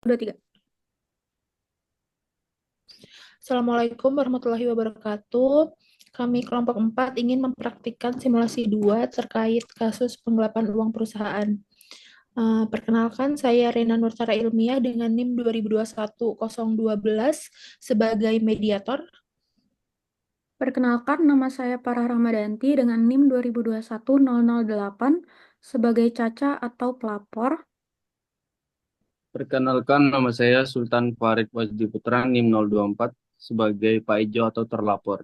Udah tiga. Assalamualaikum warahmatullahi wabarakatuh. Kami kelompok 4 ingin mempraktikkan simulasi 2 terkait kasus penggelapan uang perusahaan. Perkenalkan, saya Rena Nurtara Ilmiah dengan NIM 2021-012 sebagai mediator. Perkenalkan, nama saya Farah Ramadanti dengan NIM 2021-008 sebagai Caca atau pelapor. Perkenalkan, nama saya Sultan Farid Wajdi Putra, NIM 024, sebagai Pak Ijo atau terlapor.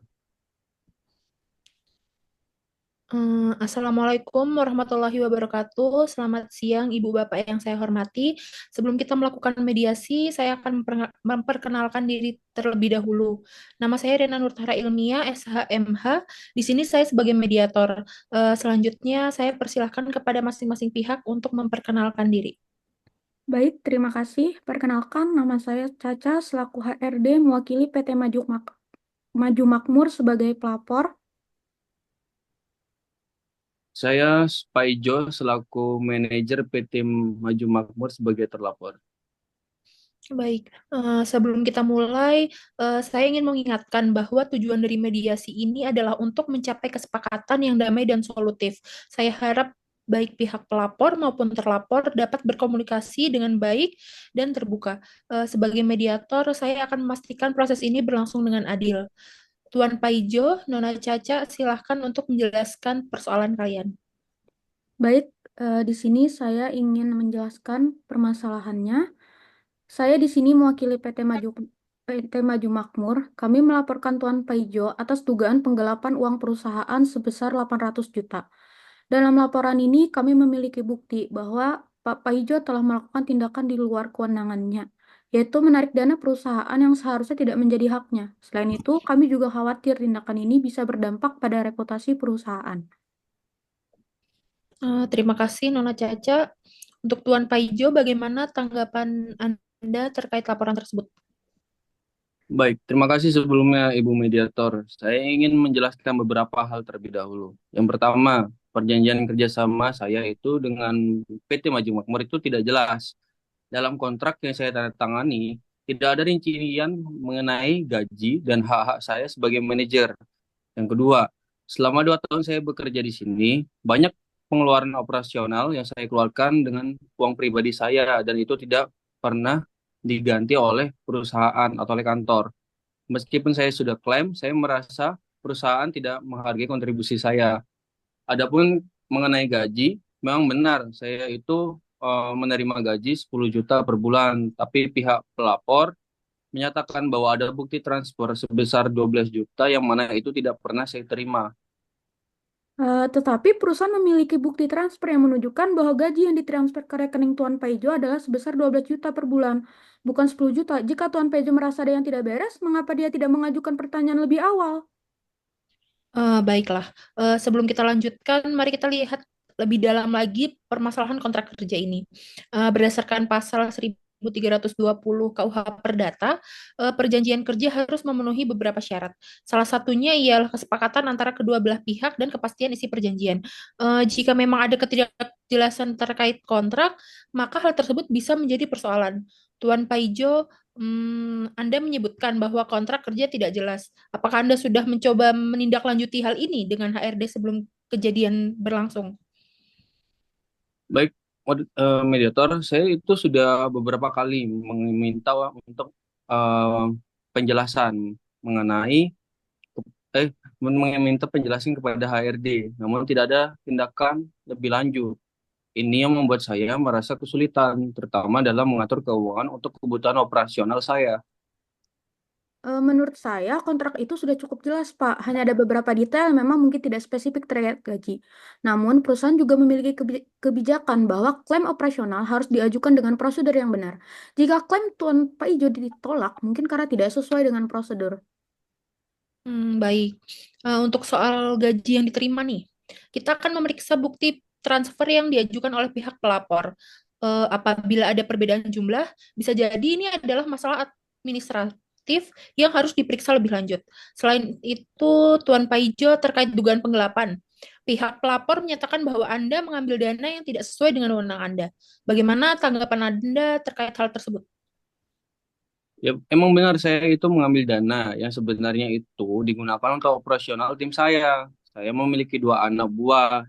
Assalamualaikum warahmatullahi wabarakatuh. Selamat siang, Ibu Bapak yang saya hormati. Sebelum kita melakukan mediasi, saya akan memperkenalkan diri terlebih dahulu. Nama saya Rena Nurtara Ilmiah, SHMH. Di sini saya sebagai mediator. Selanjutnya, saya persilahkan kepada masing-masing pihak untuk memperkenalkan diri. Baik, terima kasih. Perkenalkan, nama saya Caca selaku HRD mewakili PT Maju Makmur sebagai pelapor. Saya Pak Ijo selaku manajer PT Maju Makmur sebagai terlapor. Baik, sebelum kita mulai, saya ingin mengingatkan bahwa tujuan dari mediasi ini adalah untuk mencapai kesepakatan yang damai dan solutif. Saya harap baik pihak pelapor maupun terlapor dapat berkomunikasi dengan baik dan terbuka. Sebagai mediator, saya akan memastikan proses ini berlangsung dengan adil. Tuan Paijo, Nona Caca, silahkan untuk menjelaskan persoalan kalian. Baik, di sini saya ingin menjelaskan permasalahannya. Saya di sini mewakili PT Maju Makmur. Kami melaporkan Tuan Paijo atas dugaan penggelapan uang perusahaan sebesar 800 juta. Dalam laporan ini, kami memiliki bukti bahwa Pak Paijo telah melakukan tindakan di luar kewenangannya, yaitu menarik dana perusahaan yang seharusnya tidak menjadi haknya. Selain itu, kami juga khawatir tindakan ini bisa berdampak pada reputasi perusahaan. Terima kasih, Nona Caca. Untuk Tuan Paijo, bagaimana tanggapan Anda terkait laporan tersebut? Baik, terima kasih sebelumnya Ibu Mediator. Saya ingin menjelaskan beberapa hal terlebih dahulu. Yang pertama, perjanjian kerjasama saya itu dengan PT Maju Makmur itu tidak jelas. Dalam kontrak yang saya tanda tangani, tidak ada rincian mengenai gaji dan hak-hak saya sebagai manajer. Yang kedua, selama 2 tahun saya bekerja di sini, banyak pengeluaran operasional yang saya keluarkan dengan uang pribadi saya dan itu tidak pernah diganti oleh perusahaan atau oleh kantor. Meskipun saya sudah klaim, saya merasa perusahaan tidak menghargai kontribusi saya. Adapun mengenai gaji, memang benar saya itu menerima gaji 10 juta per bulan, tapi pihak pelapor menyatakan bahwa ada bukti transfer sebesar 12 juta yang mana itu tidak pernah saya terima. Tetapi perusahaan memiliki bukti transfer yang menunjukkan bahwa gaji yang ditransfer ke rekening Tuan Paijo adalah sebesar 12 juta per bulan, bukan 10 juta. Jika Tuan Paijo merasa ada yang tidak beres, mengapa dia tidak mengajukan pertanyaan lebih awal? Baiklah, sebelum kita lanjutkan, mari kita lihat lebih dalam lagi permasalahan kontrak kerja ini. Berdasarkan pasal 1320 KUH Perdata, perjanjian kerja harus memenuhi beberapa syarat. Salah satunya ialah kesepakatan antara kedua belah pihak dan kepastian isi perjanjian. Jika memang ada ketidakjelasan terkait kontrak, maka hal tersebut bisa menjadi persoalan. Tuan Paijo, Anda menyebutkan bahwa kontrak kerja tidak jelas. Apakah Anda sudah mencoba menindaklanjuti hal ini dengan HRD sebelum kejadian berlangsung? Baik, mediator, saya itu sudah beberapa kali meminta untuk eh, penjelasan mengenai eh meminta penjelasan kepada HRD, namun tidak ada tindakan lebih lanjut. Ini yang membuat saya merasa kesulitan, terutama dalam mengatur keuangan untuk kebutuhan operasional saya. Menurut saya, kontrak itu sudah cukup jelas, Pak. Hanya ada beberapa detail yang memang mungkin tidak spesifik terkait gaji. Namun, perusahaan juga memiliki kebijakan bahwa klaim operasional harus diajukan dengan prosedur yang benar. Jika klaim Tuan Pak Ijo ditolak, mungkin karena tidak sesuai dengan prosedur. Baik. Untuk soal gaji yang diterima nih, kita akan memeriksa bukti transfer yang diajukan oleh pihak pelapor. Apabila ada perbedaan jumlah, bisa jadi ini adalah masalah administratif yang harus diperiksa lebih lanjut. Selain itu, Tuan Paijo terkait dugaan penggelapan. Pihak pelapor menyatakan bahwa Anda mengambil dana yang tidak sesuai dengan wewenang Anda. Bagaimana tanggapan Anda terkait hal tersebut? Ya, emang benar saya itu mengambil dana yang sebenarnya itu digunakan untuk operasional tim saya. Saya memiliki dua anak buah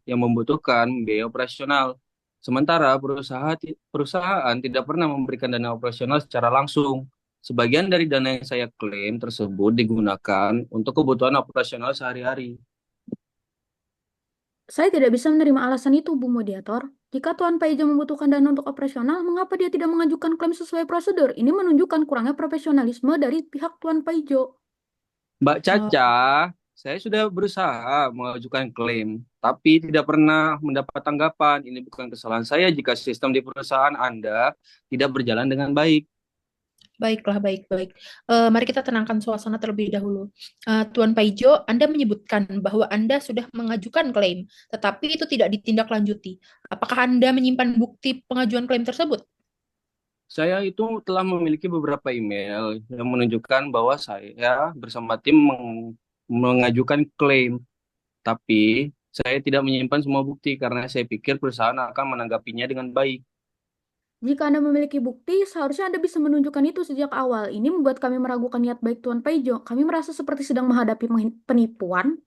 yang membutuhkan biaya operasional. Sementara perusahaan tidak pernah memberikan dana operasional secara langsung. Sebagian dari dana yang saya klaim tersebut digunakan untuk kebutuhan operasional sehari-hari. Saya tidak bisa menerima alasan itu, Bu Mediator. Jika Tuan Paijo membutuhkan dana untuk operasional, mengapa dia tidak mengajukan klaim sesuai prosedur? Ini menunjukkan kurangnya profesionalisme dari pihak Tuan Paijo. Mbak Eh, Caca, saya sudah berusaha mengajukan klaim, tapi tidak pernah mendapat tanggapan. Ini bukan kesalahan saya jika sistem di perusahaan Anda tidak berjalan dengan baik. Baiklah, baik-baik. Mari kita tenangkan suasana terlebih dahulu. Tuan Paijo, Anda menyebutkan bahwa Anda sudah mengajukan klaim, tetapi itu tidak ditindaklanjuti. Apakah Anda menyimpan bukti pengajuan klaim tersebut? Saya itu telah memiliki beberapa email yang menunjukkan bahwa saya bersama tim mengajukan klaim, tapi saya tidak menyimpan semua bukti karena saya pikir perusahaan akan menanggapinya dengan baik. Jika Anda memiliki bukti, seharusnya Anda bisa menunjukkan itu sejak awal. Ini membuat kami meragukan niat baik Tuan Paijo. Kami merasa seperti sedang menghadapi penipuan.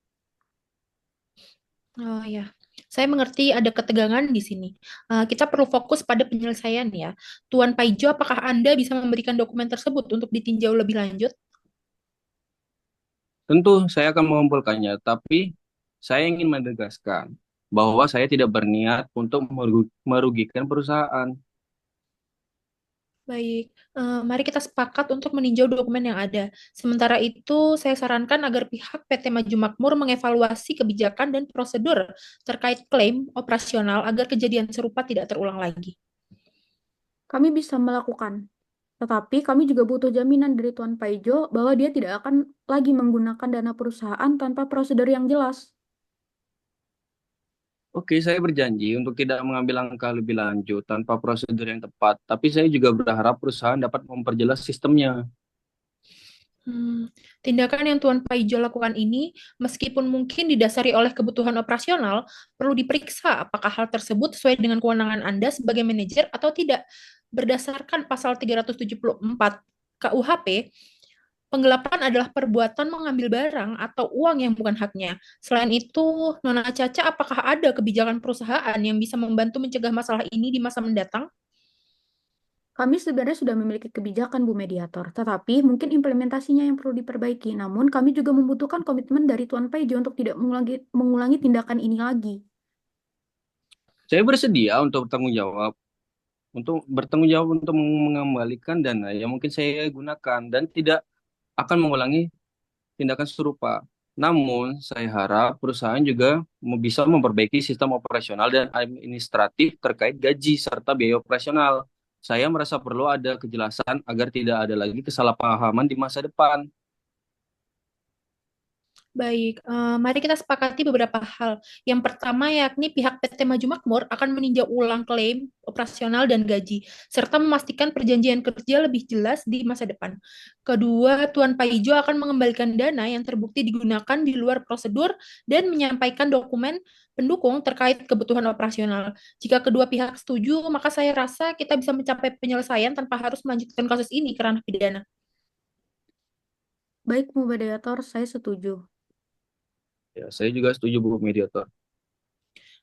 Oh ya, saya mengerti ada ketegangan di sini. Kita perlu fokus pada penyelesaian ya. Tuan Paijo, apakah Anda bisa memberikan dokumen tersebut untuk ditinjau lebih lanjut? Tentu saya akan mengumpulkannya, tapi saya ingin menegaskan bahwa saya tidak berniat untuk merugikan perusahaan. Baik, mari kita sepakat untuk meninjau dokumen yang ada. Sementara itu, saya sarankan agar pihak PT Maju Makmur mengevaluasi kebijakan dan prosedur terkait klaim operasional agar kejadian serupa tidak terulang lagi. Kami bisa melakukan. Tetapi kami juga butuh jaminan dari Tuan Paijo bahwa dia tidak akan lagi menggunakan dana perusahaan tanpa prosedur yang jelas. Oke, saya berjanji untuk tidak mengambil langkah lebih lanjut tanpa prosedur yang tepat, tapi saya juga berharap perusahaan dapat memperjelas sistemnya. Tindakan yang Tuan Paijo lakukan ini, meskipun mungkin didasari oleh kebutuhan operasional, perlu diperiksa apakah hal tersebut sesuai dengan kewenangan Anda sebagai manajer atau tidak. Berdasarkan pasal 374 KUHP, penggelapan adalah perbuatan mengambil barang atau uang yang bukan haknya. Selain itu, Nona Caca, apakah ada kebijakan perusahaan yang bisa membantu mencegah masalah ini di masa mendatang? Kami sebenarnya sudah memiliki kebijakan Bu Mediator, tetapi mungkin implementasinya yang perlu diperbaiki. Namun kami juga membutuhkan komitmen dari Tuan Paijo untuk tidak mengulangi tindakan ini lagi. Saya bersedia untuk bertanggung jawab untuk mengembalikan dana yang mungkin saya gunakan dan tidak akan mengulangi tindakan serupa. Namun, saya harap perusahaan juga bisa memperbaiki sistem operasional dan administratif terkait gaji serta biaya operasional. Saya merasa perlu ada kejelasan agar tidak ada lagi kesalahpahaman di masa depan. Baik, mari kita sepakati beberapa hal. Yang pertama yakni pihak PT Maju Makmur akan meninjau ulang klaim operasional dan gaji, serta memastikan perjanjian kerja lebih jelas di masa depan. Kedua, Tuan Paijo akan mengembalikan dana yang terbukti digunakan di luar prosedur dan menyampaikan dokumen pendukung terkait kebutuhan operasional. Jika kedua pihak setuju, maka saya rasa kita bisa mencapai penyelesaian tanpa harus melanjutkan kasus ini ke ranah pidana. Baik Bu Mediator, saya setuju. Ya, saya juga setuju Bu Mediator.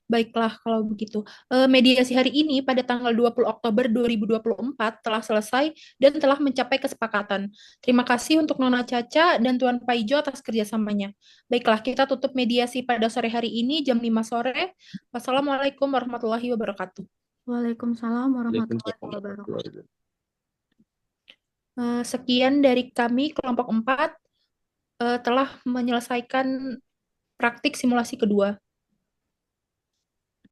Baiklah, kalau begitu. Mediasi hari ini pada tanggal 20 Oktober 2024 telah selesai dan telah mencapai kesepakatan. Terima kasih untuk Nona Caca dan Tuan Paijo atas kerjasamanya. Baiklah, kita tutup mediasi pada sore hari ini jam 5 sore. Wassalamualaikum warahmatullahi wabarakatuh. Waalaikumsalam warahmatullahi Waalaikumsalam warahmatullahi wabarakatuh. wabarakatuh. Sekian dari kami, kelompok 4 telah menyelesaikan praktik simulasi kedua.